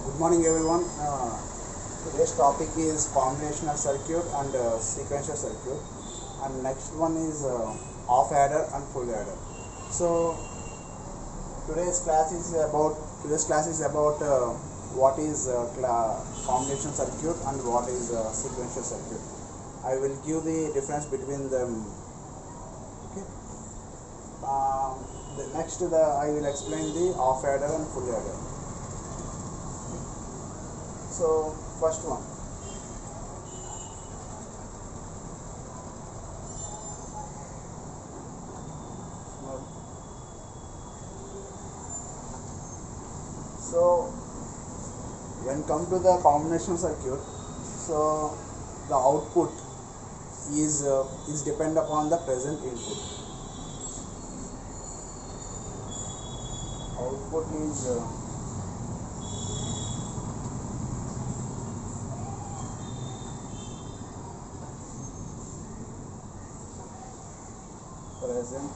Good morning, everyone. Today's topic is combinational circuit and sequential circuit, and next one is half adder and full adder. So today's class is about what is combination circuit and what is sequential circuit. I will give the difference between them. Okay. I will explain the half adder and full adder. So first one. So when come to the combination circuit, so the output is depend upon the present input. Output is present.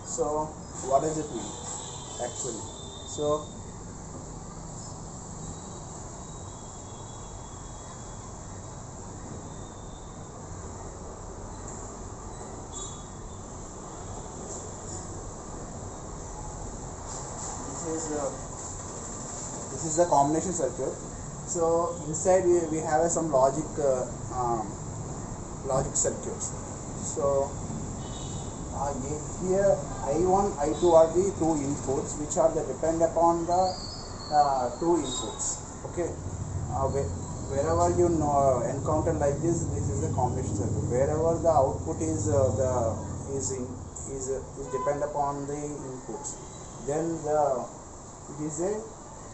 So what does it mean actually? So this is the combination circuit. So inside we have some logic circuits. So here I1, I2 are the two inputs which are depend upon the two inputs. Okay, wherever you encounter like this is the combination circuit. Wherever the output is depend upon the inputs, then it is a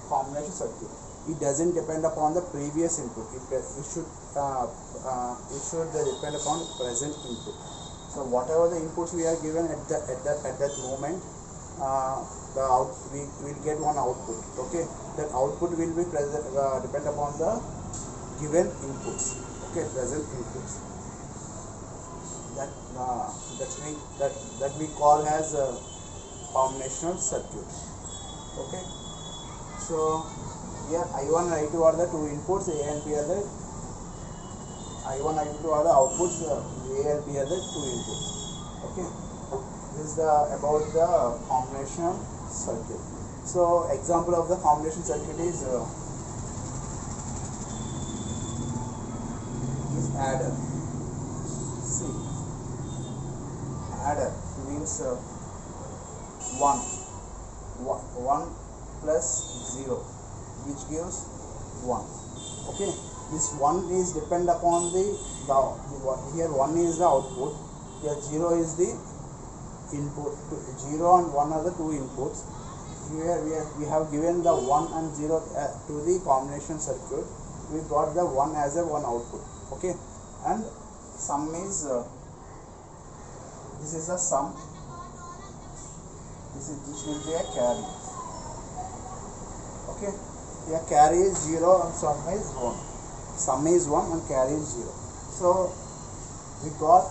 combination circuit. It doesn't depend upon the previous input. It should depend upon present input. So whatever the inputs we are given at that moment, we will get one output. Okay, that output will be depend upon the given inputs. Okay, present inputs. That we call as a combinational circuit. Okay, so here I1 and I2 are the two inputs. A and B are the I1 and I2 are the outputs. A and B are the two inputs. Okay, this is about the combination circuit. So example of the combination circuit is adder. See, adder means 1 plus 0, which gives 1. Okay, this 1 is depend upon the here 1 is the output, here 0 is the input. 0 and 1 are the two inputs. Here we have given the 1 and 0 to the combination circuit. We got the 1 as a one output. Okay, and sum is this is the sum. This will be a carry. Okay, here carry is 0 and sum is 1. Sum is 1 and carry is 0. So we got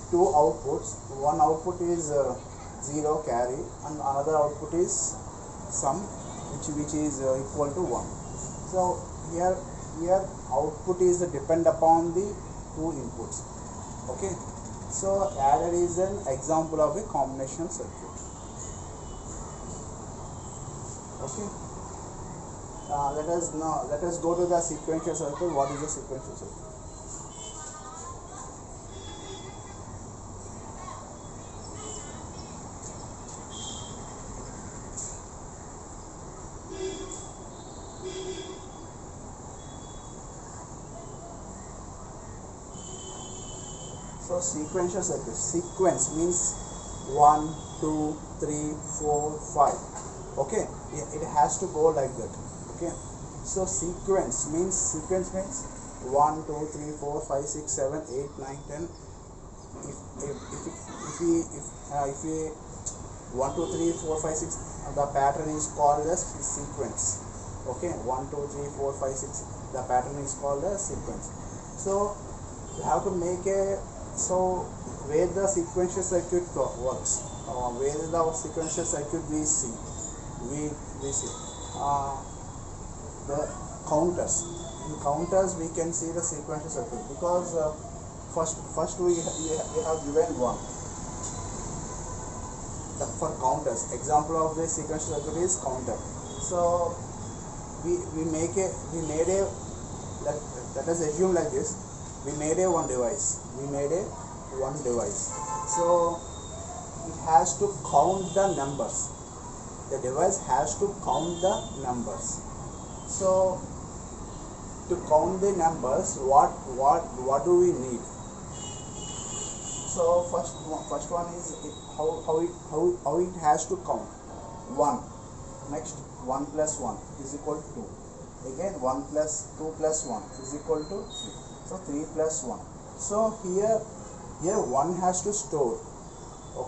two outputs. One output is 0 carry and another output is sum, which is equal to 1. So here output is depend upon the two inputs. Okay, so adder is an example of a combination circuit. Okay, let us go to the sequential circuit. What is the sequential circuit? So sequential circuit. Sequence means 1, 2, 3, 4, 5. Okay, it has to go like that. Okay, so sequence means 1, 2, 3, 4, 5, 6, 7, 8, 9, 10. If we 1, 2, 3, 4, 5, 6, the pattern is called as sequence. Okay, 1, 2, 3, 4, 5, 6, the pattern is called as sequence. So you have to make where the sequential circuit works, where the sequential circuit we see. the counters. In counters we can see the sequential circuit, because first we have given one. For counters, example of the sequential circuit is counter. So we made a let us assume like this. We made a one device. So it has to count the numbers. The device has to count the numbers. So to count the numbers, what do we need? So first one is how it has to count. 1. Next 1 plus 1 is equal to 2. Again 1 plus 2 plus 1 is equal to 3. So 3 plus 1. So here 1 has to store.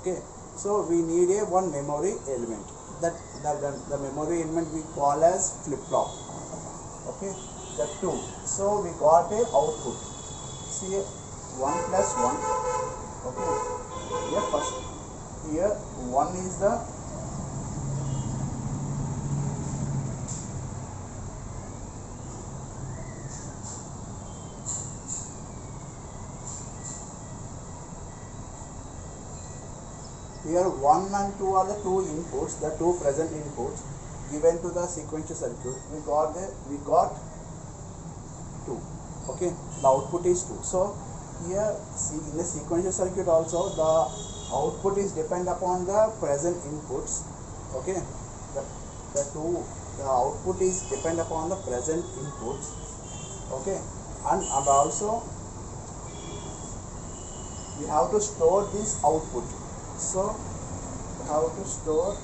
Okay. So we need a one memory element. That the memory element we call as flip flop. Okay. The 2. So we got a output. See 1 plus 1. Okay. Here 1 is the here 1 and 2 are the two inputs, the two present inputs given to the sequential circuit. We got 2. Okay, the output is 2. So here in the sequential circuit also the output is depend upon the present inputs. Okay, the output is depend upon the present inputs. Okay, and also we have to store this output. So we have to store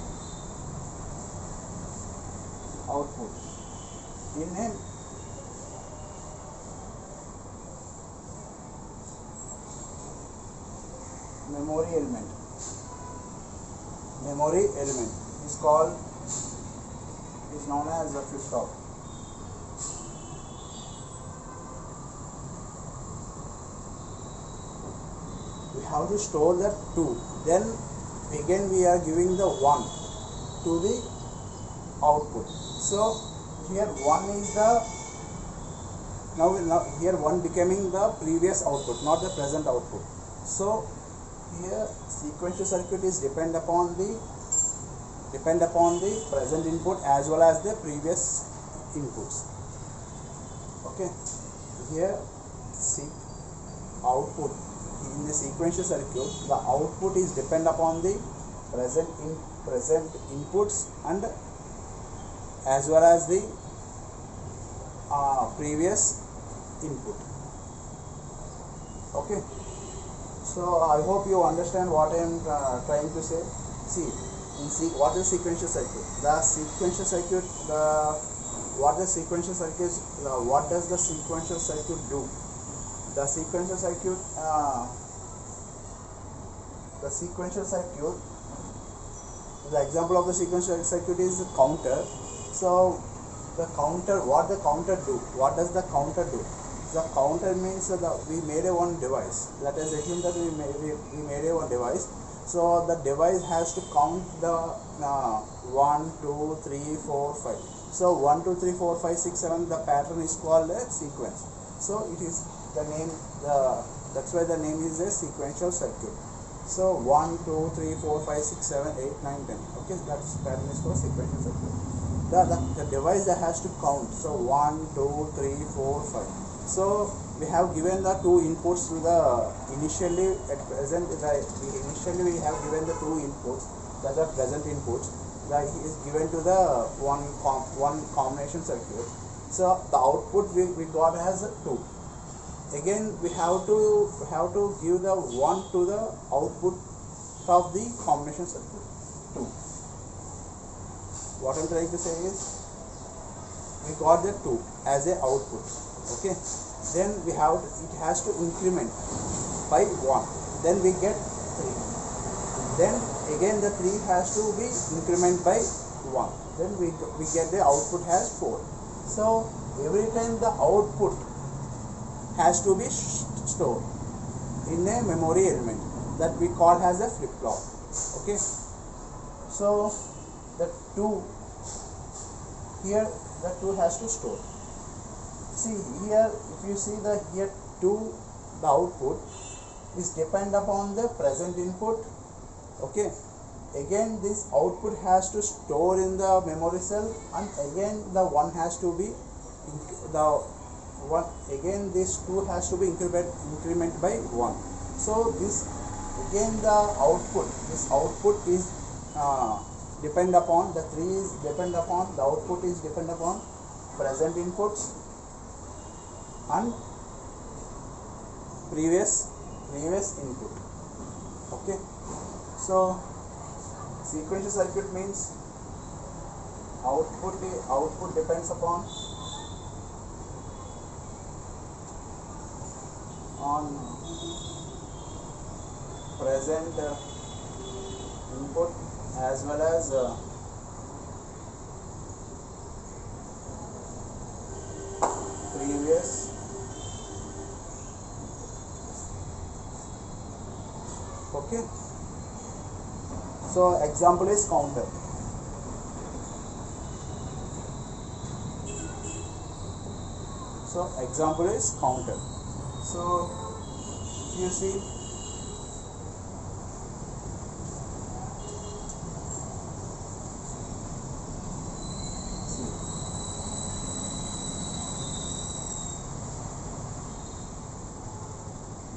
output in a memory element. Memory element is known as a flip flop. We have to store that 2. Then again we are giving the 1 to the output. So here 1 is the now here 1 becoming the previous output, not the present output. So here sequential circuit is depend upon the present input as well as the previous inputs. Okay, here output in the sequential circuit, the output is depend upon the present inputs and as well as the previous input. Okay, so I hope you understand what I am trying to say. See, what is sequential circuit? The sequential circuit, what does the sequential circuit do? The sequential circuit, the example of the sequential circuit is the counter. So what the counter do? What does the counter do? The counter means we made a one device. Let us assume that we made a one device. So the device has to count the 1, 2, 3, 4, 5. So 1, 2, 3, 4, 5, 6, 7. The pattern is called a sequence. So it is the name. That's why the name is a sequential circuit. So 1, 2, 3, 4, 5, 6, 7, 8, 9, 10. Okay, that pattern is called sequential circuit. The device that has to count. So 1, 2, 3, 4, 5. So we have given the two inputs to the initially we have given the two inputs, that are present inputs, that is given to the one combination circuit. So the output we got as 2. Again we have to give the 1 to the output of the combination circuit 2. What I'm trying to say is we got the 2 as a output. Okay, then it has to increment by 1, then we get 3, then again the 3 has to be increment by 1, then we get the output as 4. So every time the output has to be stored in a memory element that we call as a flip flop. Okay, so the 2 here the 2 has to store. See here, if you see the here 2, the output is depend upon the present input. Okay, again this output has to store in the memory cell, and again the 1 has to be the one, again this 2 has to be increment by 1. So this again the output, this output is depend upon the 3 is depend upon the output is depend upon present inputs and previous input. Okay, so sequential circuit means output depends upon on present input as well as previous. Okay, so example is counter. So example is counter. So if you see,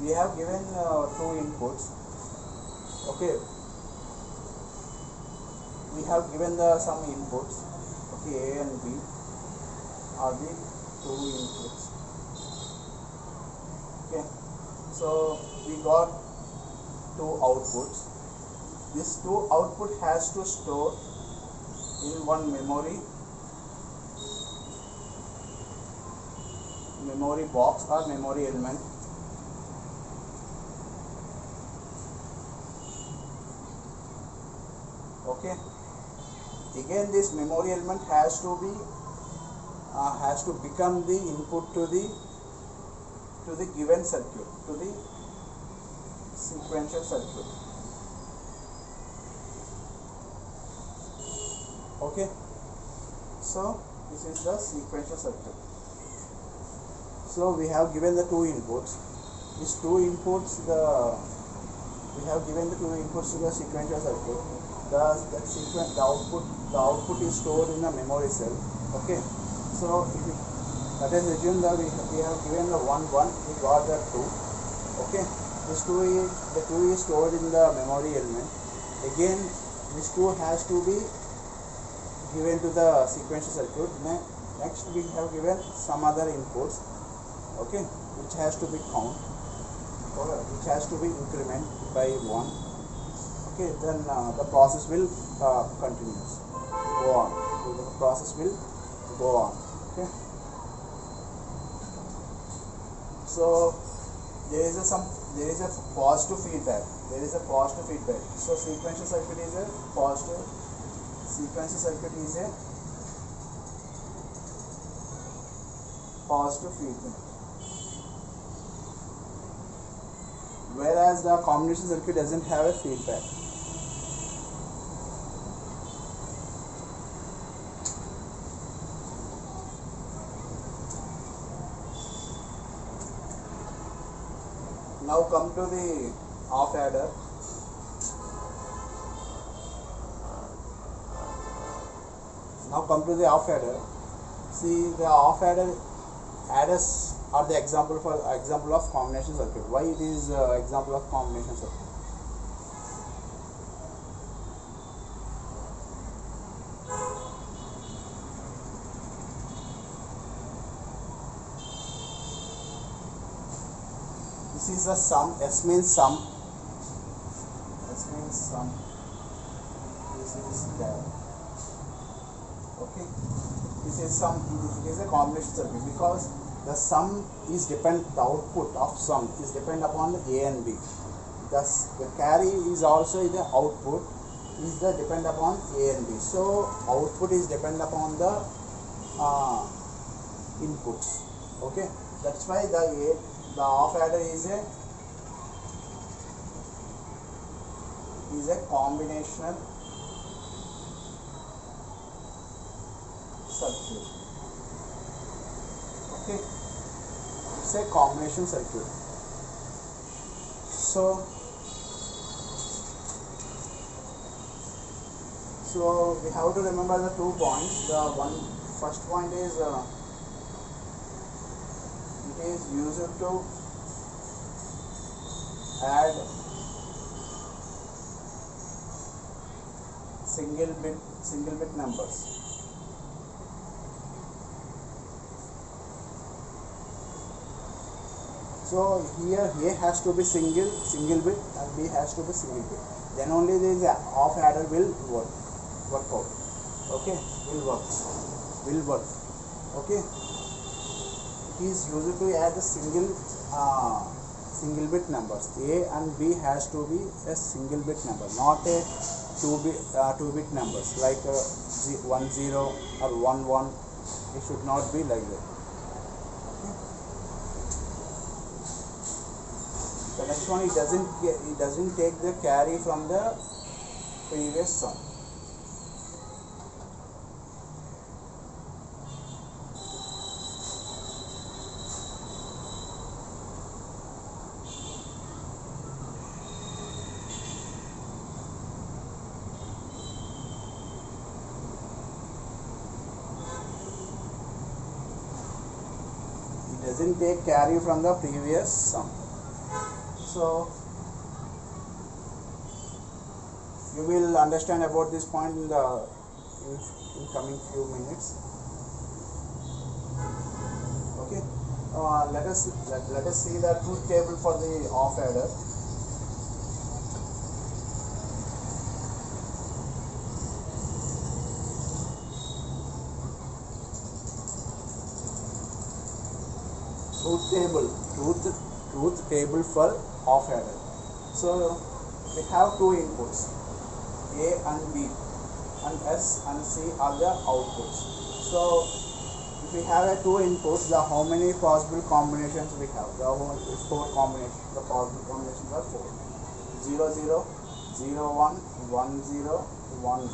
we have given 2 inputs. Okay, we have given some inputs. Okay, A and B are the 2 inputs. Okay, so we got 2 outputs. This 2 output has to store in one memory box or memory element. Okay, again this memory element has to become the input to the given circuit, to the sequential circuit. Okay, so this is the sequential circuit. So we have given the 2 inputs. These 2 inputs, we have given the 2 inputs to the sequential circuit. The output is stored in a memory cell. Okay, so if you, let us assume that we have given the 1 1, we got the 2. Okay, this 2 is stored in the memory element. Again this 2 has to be given to the sequential circuit. Next we have given some other inputs. Okay, which has to be count, or which has to be increment by 1. Okay, then the process will go on. The process will go on. Okay, so there is a positive feedback. So sequential circuit is a positive. Sequential circuit is a positive feedback, whereas the combination circuit doesn't have a feedback. Now come to the off adder. See, the off adders are the example of combination circuit. Why it is example of combination circuit? This is the sum. S means sum. This is that. Okay, this is sum. It is a combination circuit because the sum is the output of sum is depend upon the A and B. Thus the carry is also the output is the depend upon A and B. So output is depend upon the inputs. Okay, that's why the off adder is a combinational circuit. Okay, it's a combination circuit. So we have to remember the 2 points. The first point is it is used to add single bit numbers. So here A has to be single bit and B has to be single bit. Then only this off adder will work out. Okay, will work. Okay, it is used to add the single bit numbers. A and B has to be a single bit number, not a two bit numbers like 1 0 or 1 1. It should not be like that. The next one, it doesn't take the carry from the previous sum. It doesn't take carry from the previous sum. So you will understand about this point in coming few minutes. Okay, let us see the truth table for the off adder. Truth table for off adder. So we have 2 inputs, A and B, and S and C are the outputs. So if we have 2 inputs, how many possible combinations we have? The 4 combinations. The possible combinations are 4. 0 0, 0 1, 1 0, 1 1.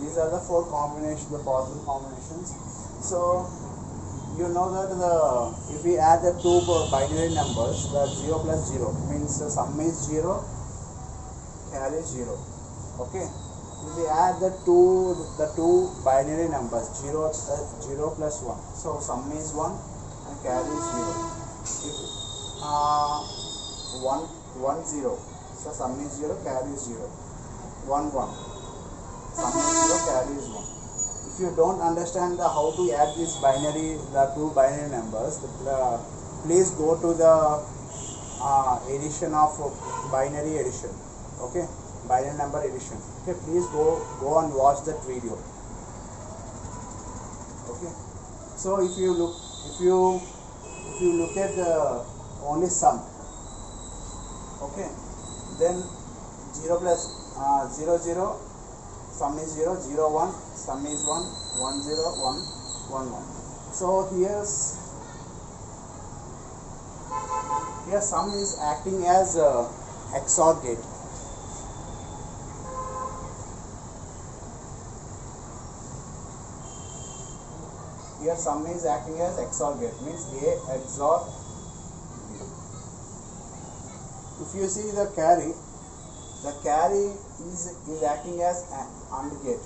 These are the 4 combinations, the possible combinations. So you know that if we add the 2 binary numbers, the 0 plus 0 means the sum is 0, carry 0. Okay. If we add the two binary numbers, 0 plus 1, so sum is 1 and carry is 0. If 1 0, so sum is 0, carry is 0. 1 1, sum is 0, carry is 1. If you don't understand how to add the 2 binary numbers, please go to the edition of binary addition. Okay, binary number addition. Okay, please go and watch that video. Okay, so if you look at the only sum, okay, then 0 plus 0 0, sum is 0, 0 1, sum is 1, 1 0, 1 1 1. So here sum is acting as XOR gate. Here sum is acting as XOR gate, means A XOR B. If you see the carry is acting as an AND gate,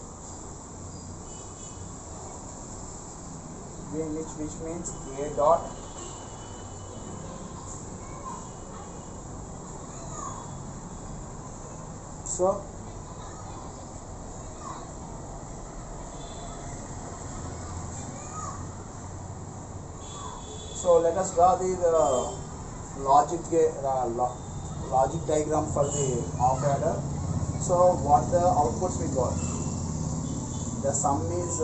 which means A dot so let us draw the logic diagram for the off adder. So what the outputs we got? The sum is A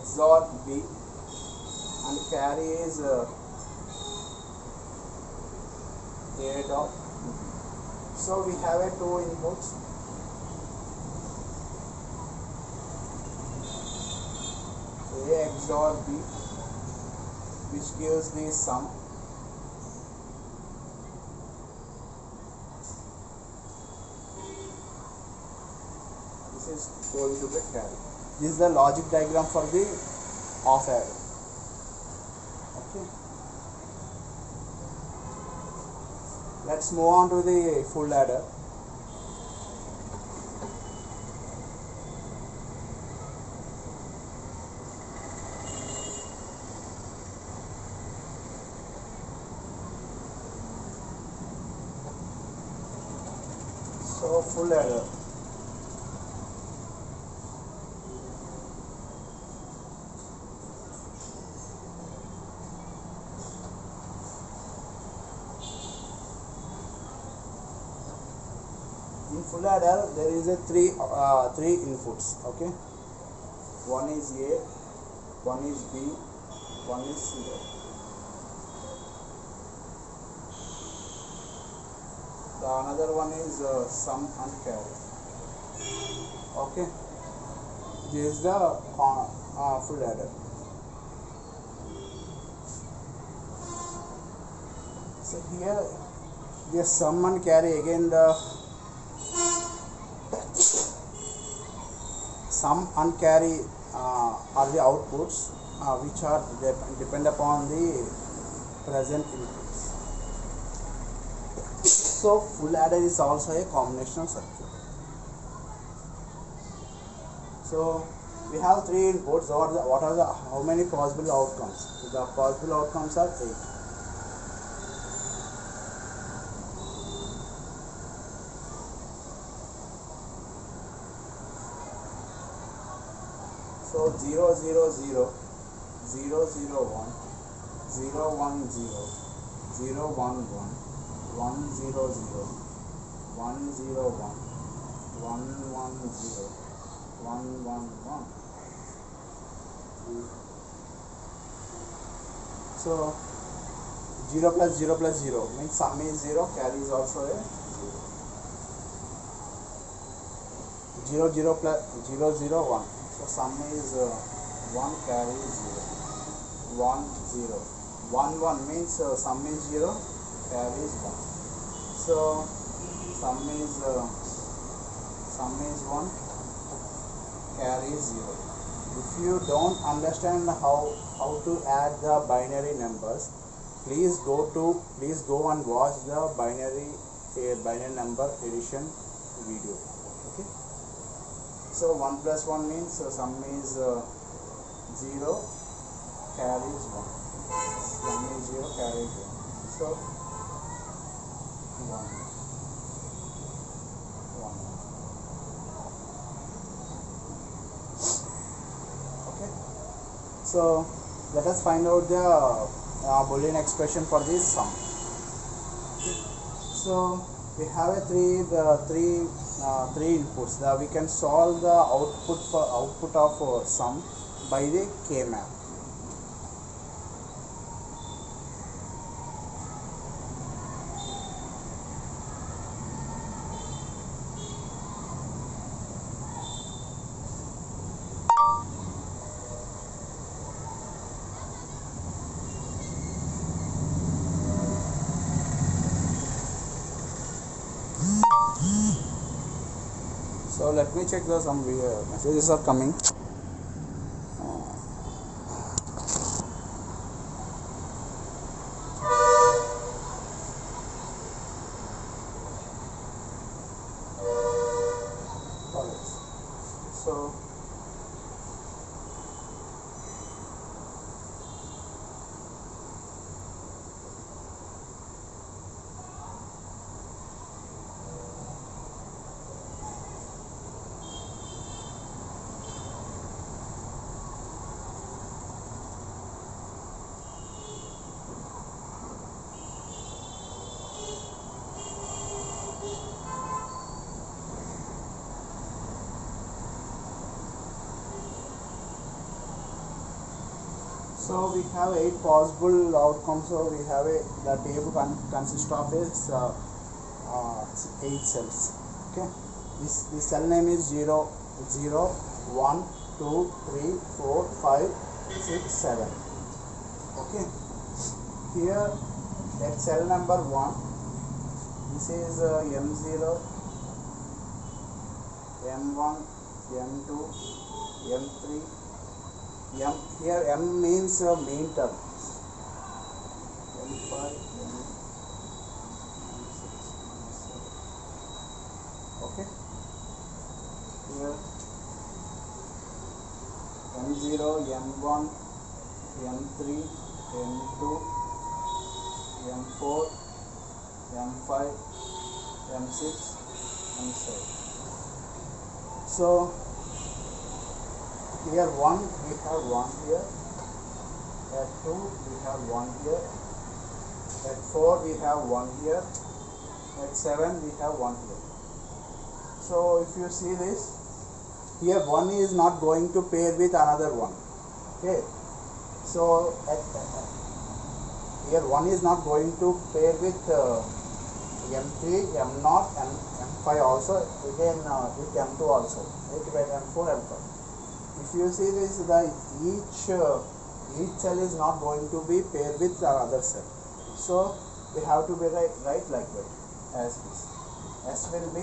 XOR B and carry is A dot B. So we have 2 inputs. A XOR B, which gives the sum, this is going to be carry. This is the logic diagram for the half adder. Okay. Let's move on to the full adder. So full adder. In full adder there is a three inputs. Okay, one is A, one is B, one is C. The another one is sum and carry. Okay, this is the full adder. So here the sum and carry, again the sum and carry are the outputs which are depend upon the present inputs. So full adder is also a combinational circuit. So we have three inputs. How many possible outcomes? The possible outcomes are 8. So 0 0 0, 0 0 1, 0 1 0, 0 1 1, 1 0 0, 1 0 1, 1 1 0, 1 1 1. So 0 plus 0 plus 0 means sum is 0, carry is also a 0. 0 0 plus 0 0 1. So sum is 1, carry is 0. 1 0. 1 1 means sum is 0, carry is 1. So sum is 1, carry is 0. If you don't understand how to add the binary numbers, please go and watch the binary number addition video. Okay. So 1 plus 1 means sum is 0, carry is 1. Sum is 0, carry is 1. So 1. Okay. So let us find out the Boolean expression for this sum. Okay. So we have three inputs. We can solve the output of sum by the K-map. So let me check the some messages are coming. So So we have 8 possible outcomes. So we have the table consists of 8 cells. Okay, this cell name is 0 0 1 2 3 4 5 6 7. Okay, here at cell number 1, this is M0, M1, M2, M3, M. Here M means main term. M5, M6, M7. Okay. Here M0, M1, M3, M2, M4, M5, M6, M7. So here 1 we have 1 here, at 2 we have 1 here, at 4 we have 1 here, at 7 we have 1 here. So if you see this, here 1 is not going to pair with another one. Okay, so here 1 is not going to pair with M3, M0, M5 also, again with M2 also, right, with M4, M5. If you see this, each cell is not going to be paired with another cell. So we have to be write like that, as this. S will be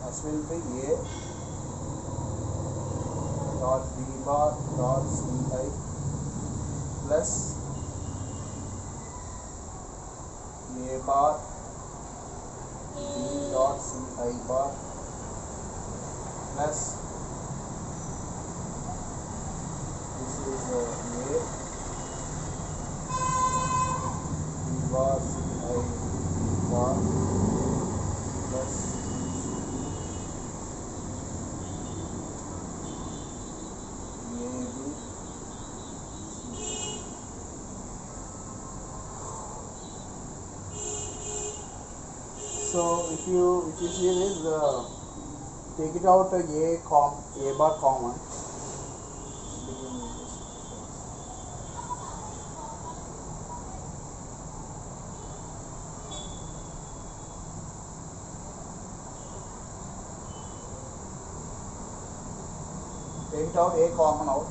S will be A dot B bar dot Ci plus A bar B dot Ci bar plus this is A B bar Ci bar plus So if you see this, take it out A bar common. Take it out A common out.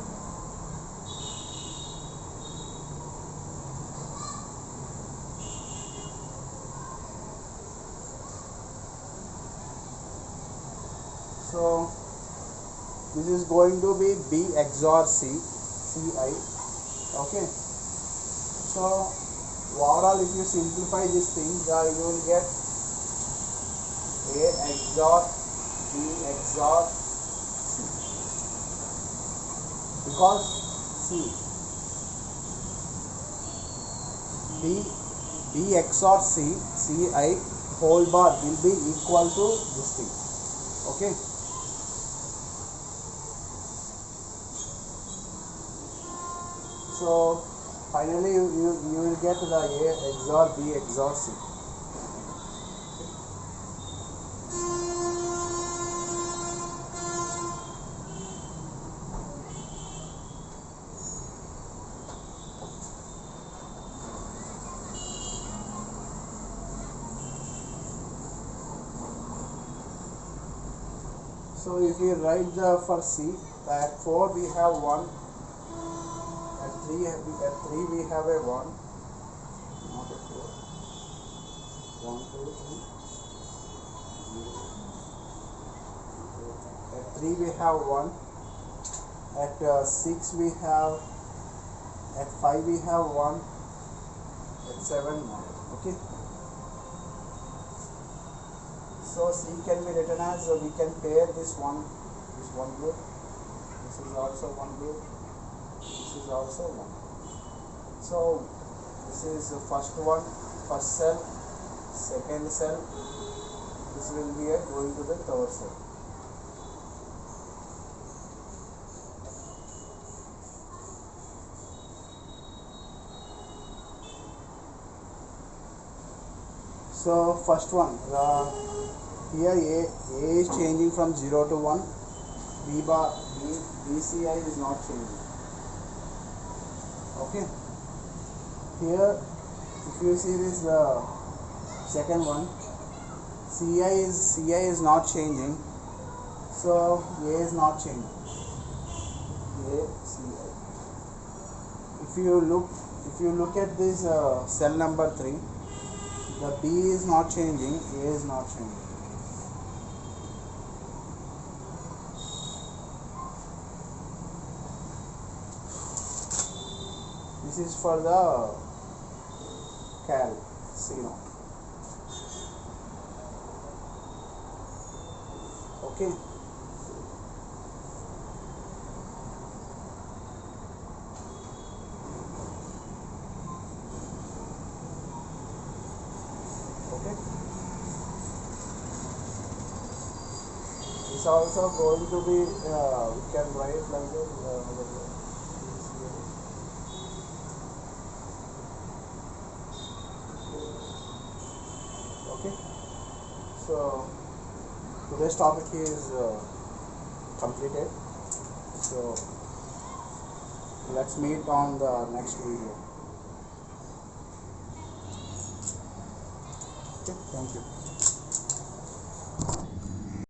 So this is going to be B XOR C, Ci. Okay. So overall, if you simplify this thing, you will get A XOR B XOR C. Because see, B XOR C, Ci whole bar will be equal to this thing. Okay. So finally you will get the A XOR B XOR C. So if you write for C, at 4 we have 1, at 3 we have a 1, not a 4, 1, 2, 3, 0. At 3 we have 1, at 6 we have, at 5 we have 1, at 7 1. Okay. So C can be written as, we can pair this one group, this is also one group, this is also one. So this is the first cell, second cell, this will be going to the third cell. So first one, here A is changing from 0 to 1, BCI is not changing. Okay. Here if you see this second one, Ci is not changing, so A is not changing. A Ci. If you look at this cell number 3, the B is not changing, A is not changing. This is for the carry C0. Okay. Okay. It's also going to be we can write like this. Okay. So today's topic is completed. So let's meet on the next video. Okay. Thank you.